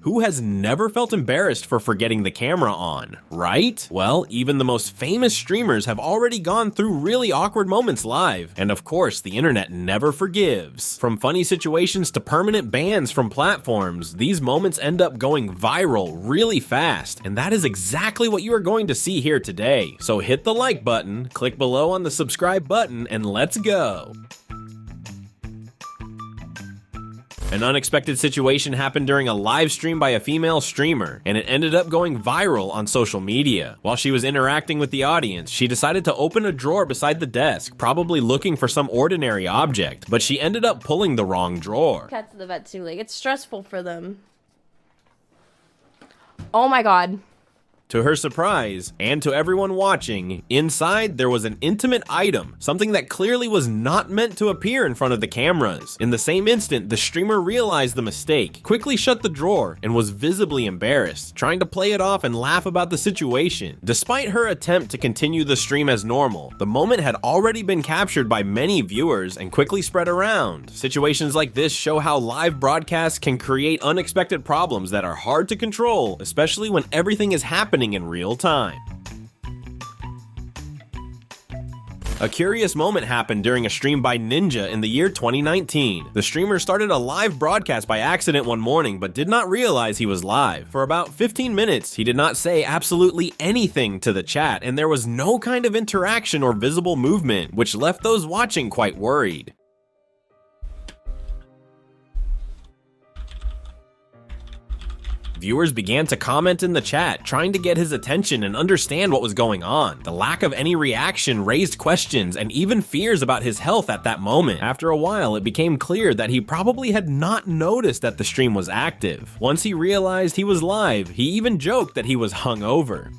Who has never felt embarrassed for forgetting the camera on, right? Well, even the most famous streamers have already gone through really awkward moments live, and of course, the internet never forgives. From funny situations to permanent bans from platforms, these moments end up going viral really fast, and that is exactly what you are going to see here today. So hit the like button, click below on the subscribe button, and let's go. An unexpected situation happened during a live stream by a female streamer, and it ended up going viral on social media. While she was interacting with the audience, she decided to open a drawer beside the desk, probably looking for some ordinary object, but she ended up pulling the wrong drawer. Cats to the vet too, like it's stressful for them. Oh my god. To her surprise, and to everyone watching, inside there was an intimate item, something that clearly was not meant to appear in front of the cameras. In the same instant, the streamer realized the mistake, quickly shut the drawer, and was visibly embarrassed, trying to play it off and laugh about the situation. Despite her attempt to continue the stream as normal, the moment had already been captured by many viewers and quickly spread around. Situations like this show how live broadcasts can create unexpected problems that are hard to control, especially when everything is happening in real time. A curious moment happened during a stream by Ninja in the year 2019. The streamer started a live broadcast by accident one morning, but did not realize he was live. For about 15 minutes, he did not say absolutely anything to the chat, and there was no kind of interaction or visible movement, which left those watching quite worried. Viewers began to comment in the chat, trying to get his attention and understand what was going on. The lack of any reaction raised questions and even fears about his health at that moment. After a while, it became clear that he probably had not noticed that the stream was active. Once he realized he was live, he even joked that he was hungover.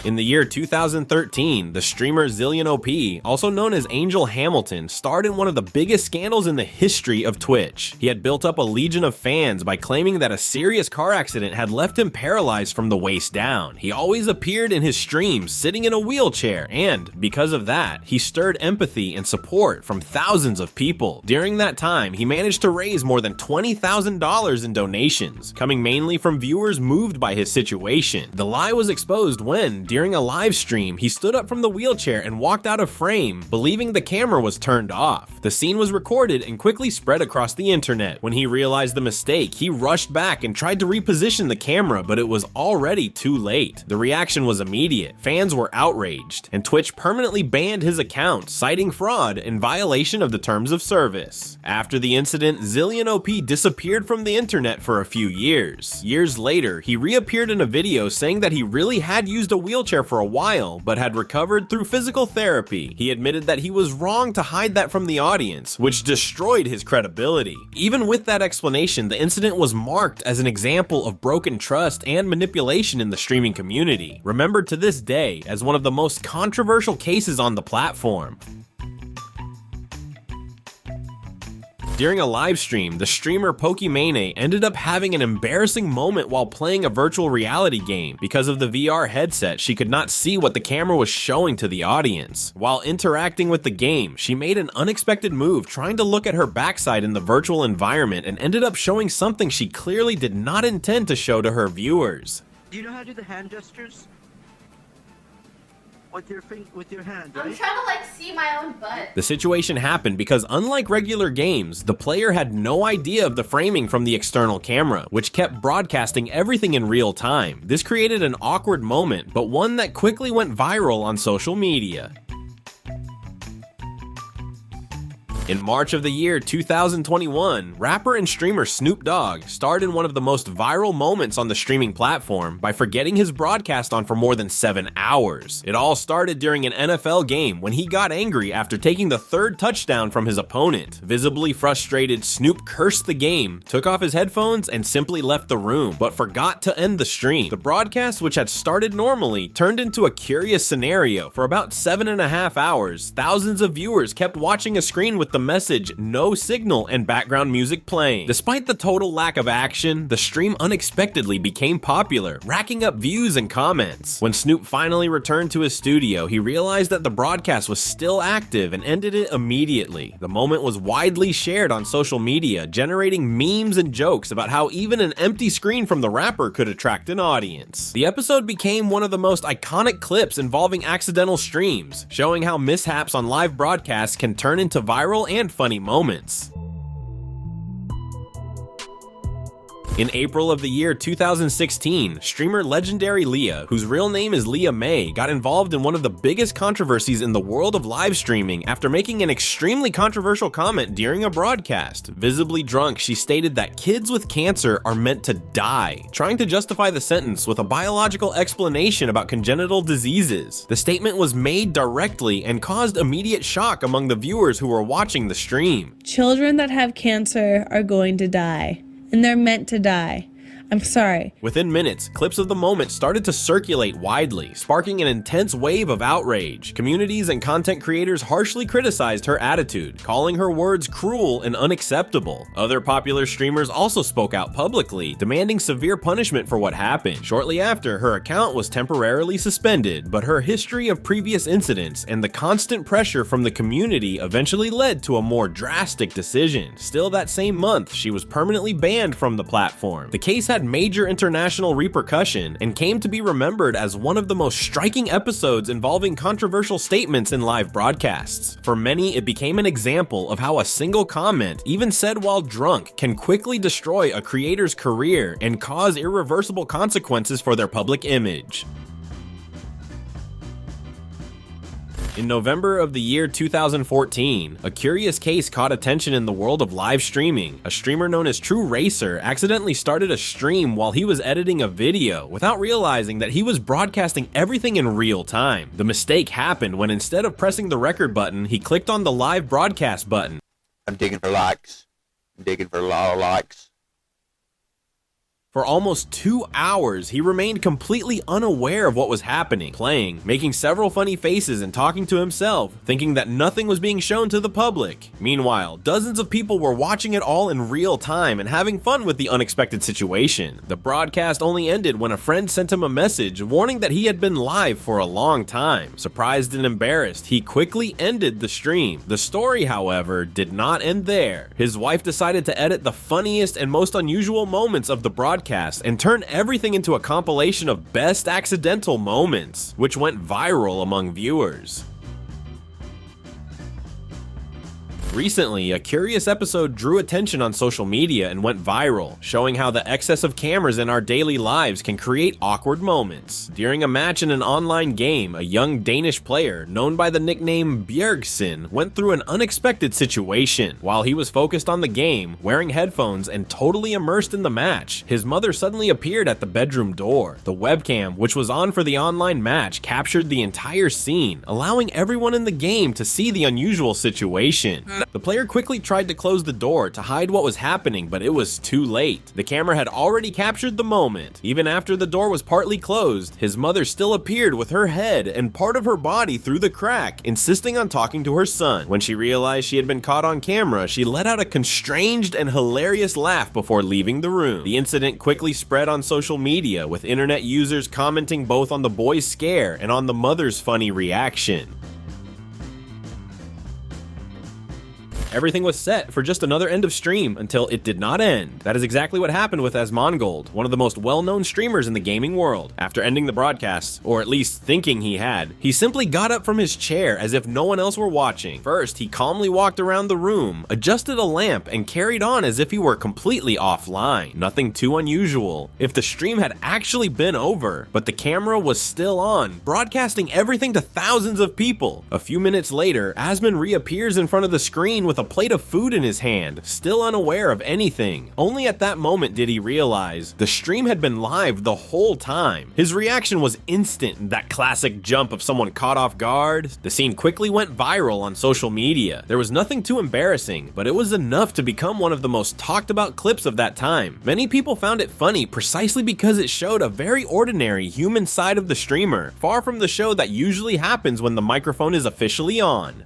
In the year 2013, the streamer Zillian OP, also known as Angel Hamilton, starred in one of the biggest scandals in the history of Twitch. He had built up a legion of fans by claiming that a serious car accident had left him paralyzed from the waist down. He always appeared in his streams sitting in a wheelchair, and because of that, he stirred empathy and support from thousands of people. During that time, he managed to raise more than $20,000 in donations, coming mainly from viewers moved by his situation. The lie was exposed when, during a live stream, he stood up from the wheelchair and walked out of frame, believing the camera was turned off. The scene was recorded and quickly spread across the internet. When he realized the mistake, he rushed back and tried to reposition the camera, but it was already too late. The reaction was immediate. Fans were outraged, and Twitch permanently banned his account, citing fraud in violation of the terms of service. After the incident, Zillian OP disappeared from the internet for a few years. Years later, he reappeared in a video saying that he really had used a wheelchair for a while, but had recovered through physical therapy. He admitted that he was wrong to hide that from the audience, which destroyed his credibility. Even with that explanation, the incident was marked as an example of broken trust and manipulation in the streaming community, remembered to this day as one of the most controversial cases on the platform. During a live stream, the streamer Pokimane ended up having an embarrassing moment while playing a virtual reality game. Because of the VR headset, she could not see what the camera was showing to the audience. While interacting with the game, she made an unexpected move trying to look at her backside in the virtual environment and ended up showing something she clearly did not intend to show to her viewers. Do you know how to do the hand gestures? With your hand, right? I'm trying to like see my own butt. The situation happened because unlike regular games, the player had no idea of the framing from the external camera, which kept broadcasting everything in real time. This created an awkward moment, but one that quickly went viral on social media. In March of the year 2021, rapper and streamer Snoop Dogg starred in one of the most viral moments on the streaming platform by forgetting his broadcast on for more than 7 hours. It all started during an NFL game when he got angry after taking the third touchdown from his opponent. Visibly frustrated, Snoop cursed the game, took off his headphones, and simply left the room, but forgot to end the stream. The broadcast, which had started normally, turned into a curious scenario. For about 7.5 hours, thousands of viewers kept watching a screen with the message "no signal" and background music playing. Despite the total lack of action, the stream unexpectedly became popular, racking up views and comments. When Snoop finally returned to his studio, he realized that the broadcast was still active and ended it immediately. The moment was widely shared on social media, generating memes and jokes about how even an empty screen from the rapper could attract an audience. The episode became one of the most iconic clips involving accidental streams, showing how mishaps on live broadcasts can turn into viral and funny moments. In April of the year 2016, streamer legendary Leah, whose real name is Leah May, got involved in one of the biggest controversies in the world of live streaming after making an extremely controversial comment during a broadcast. Visibly drunk, she stated that kids with cancer are meant to die, trying to justify the sentence with a biological explanation about congenital diseases. The statement was made directly and caused immediate shock among the viewers who were watching the stream. Children that have cancer are going to die. And they're meant to die. I'm sorry. Within minutes, clips of the moment started to circulate widely, sparking an intense wave of outrage. Communities and content creators harshly criticized her attitude, calling her words cruel and unacceptable. Other popular streamers also spoke out publicly, demanding severe punishment for what happened. Shortly after, her account was temporarily suspended, but her history of previous incidents and the constant pressure from the community eventually led to a more drastic decision. Still that same month, she was permanently banned from the platform. The case had major international repercussion and came to be remembered as one of the most striking episodes involving controversial statements in live broadcasts. For many, it became an example of how a single comment, even said while drunk, can quickly destroy a creator's career and cause irreversible consequences for their public image. In November of the year 2014, a curious case caught attention in the world of live streaming. A streamer known as True Racer accidentally started a stream while he was editing a video without realizing that he was broadcasting everything in real time. The mistake happened when instead of pressing the record button, he clicked on the live broadcast button. I'm digging for likes. I'm digging for a lot of likes. For almost 2 hours, he remained completely unaware of what was happening, playing, making several funny faces and talking to himself, thinking that nothing was being shown to the public. Meanwhile, dozens of people were watching it all in real time and having fun with the unexpected situation. The broadcast only ended when a friend sent him a message warning that he had been live for a long time. Surprised and embarrassed, he quickly ended the stream. The story, however, did not end there. His wife decided to edit the funniest and most unusual moments of the broadcast and turn everything into a compilation of best accidental moments, which went viral among viewers. Recently, a curious episode drew attention on social media and went viral, showing how the excess of cameras in our daily lives can create awkward moments. During a match in an online game, a young Danish player, known by the nickname Bjergsen, went through an unexpected situation. While he was focused on the game, wearing headphones and totally immersed in the match, his mother suddenly appeared at the bedroom door. The webcam, which was on for the online match, captured the entire scene, allowing everyone in the game to see the unusual situation. The player quickly tried to close the door to hide what was happening, but it was too late. The camera had already captured the moment. Even after the door was partly closed, his mother still appeared with her head and part of her body through the crack, insisting on talking to her son. When she realized she had been caught on camera, she let out a constrained and hilarious laugh before leaving the room. The incident quickly spread on social media, with internet users commenting both on the boy's scare and on the mother's funny reaction. Everything was set for just another end of stream until it did not end. That is exactly what happened with Asmongold, one of the most well-known streamers in the gaming world. After ending the broadcast, or at least thinking he had, he simply got up from his chair as if no one else were watching. First, he calmly walked around the room, adjusted a lamp, and carried on as if he were completely offline. Nothing too unusual if the stream had actually been over, but the camera was still on, broadcasting everything to thousands of people. A few minutes later, Asmon reappears in front of the screen with a plate of food in his hand, still unaware of anything. Only at that moment did he realize the stream had been live the whole time. His reaction was instant, that classic jump of someone caught off guard. The scene quickly went viral on social media. There was nothing too embarrassing, but it was enough to become one of the most talked about clips of that time. Many people found it funny precisely because it showed a very ordinary human side of the streamer, far from the show that usually happens when the microphone is officially on.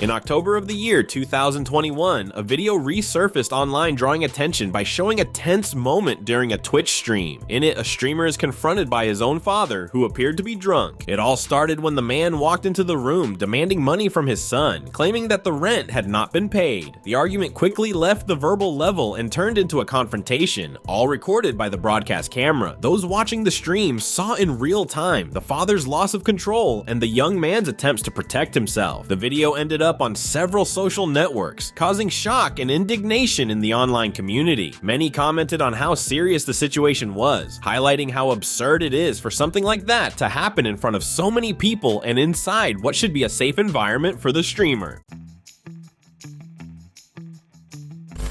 In October of the year 2021, a video resurfaced online drawing attention by showing a tense moment during a Twitch stream. In it, a streamer is confronted by his own father, who appeared to be drunk. It all started when the man walked into the room demanding money from his son, claiming that the rent had not been paid. The argument quickly left the verbal level and turned into a confrontation, all recorded by the broadcast camera. Those watching the stream saw in real time the father's loss of control and the young man's attempts to protect himself. The video ended up on several social networks, causing shock and indignation in the online community. Many commented on how serious the situation was, highlighting how absurd it is for something like that to happen in front of so many people and inside what should be a safe environment for the streamer.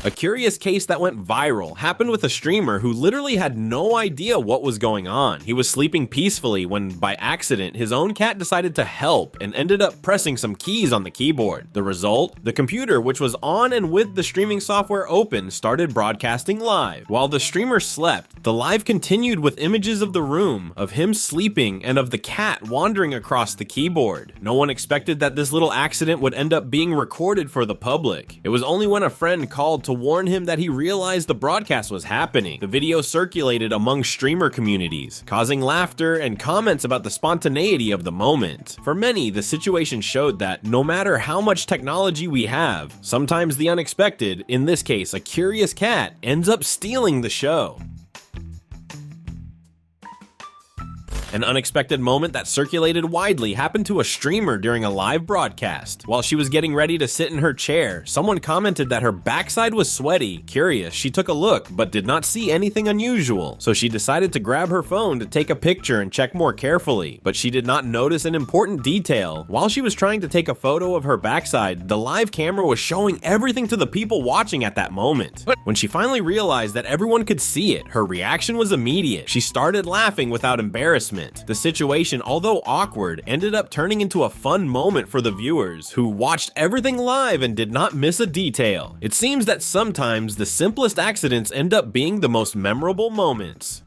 A curious case that went viral happened with a streamer who literally had no idea what was going on. He was sleeping peacefully when, by accident, his own cat decided to help and ended up pressing some keys on the keyboard. The result? The computer, which was on and with the streaming software open, started broadcasting live. While the streamer slept, the live continued with images of the room, of him sleeping, and of the cat wandering across the keyboard. No one expected that this little accident would end up being recorded for the public. It was only when a friend called to warn him that he realized the broadcast was happening. The video circulated among streamer communities, causing laughter and comments about the spontaneity of the moment. For many, the situation showed that no matter how much technology we have, sometimes the unexpected, in this case a curious cat, ends up stealing the show. An unexpected moment that circulated widely happened to a streamer during a live broadcast. While she was getting ready to sit in her chair, someone commented that her backside was sweaty. Curious, she took a look, but did not see anything unusual. So she decided to grab her phone to take a picture and check more carefully. But she did not notice an important detail. While she was trying to take a photo of her backside, the live camera was showing everything to the people watching at that moment. When she finally realized that everyone could see it, her reaction was immediate. She started laughing without embarrassment. The situation, although awkward, ended up turning into a fun moment for the viewers, who watched everything live and did not miss a detail. It seems that sometimes the simplest accidents end up being the most memorable moments.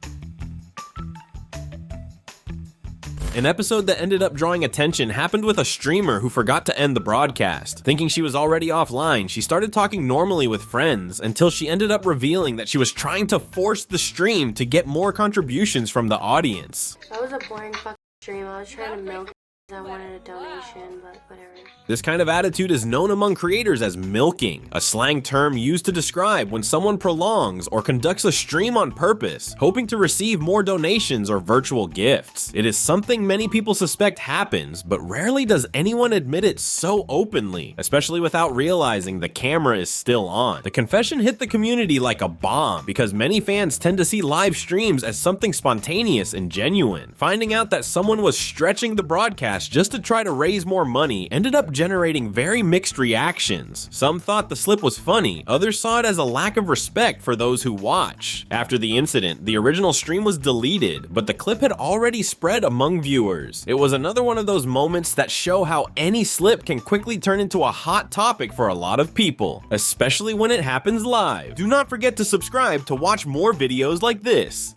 An episode that ended up drawing attention happened with a streamer who forgot to end the broadcast. Thinking she was already offline, she started talking normally with friends until she ended up revealing that she was trying to force the stream to get more contributions from the audience. That was a boring fucking stream. I was trying to milk it. I wanted a donation, but whatever. This kind of attitude is known among creators as milking, a slang term used to describe when someone prolongs or conducts a stream on purpose, hoping to receive more donations or virtual gifts. It is something many people suspect happens, but rarely does anyone admit it so openly, especially without realizing the camera is still on. The confession hit the community like a bomb because many fans tend to see live streams as something spontaneous and genuine. Finding out that someone was stretching the broadcast just to try to raise more money ended up generating very mixed reactions. Some thought the slip was funny, others saw it as a lack of respect for those who watch. After the incident, the original stream was deleted, but the clip had already spread among viewers. It was another one of those moments that show how any slip can quickly turn into a hot topic for a lot of people, especially when it happens live. Do not forget to subscribe to watch more videos like this.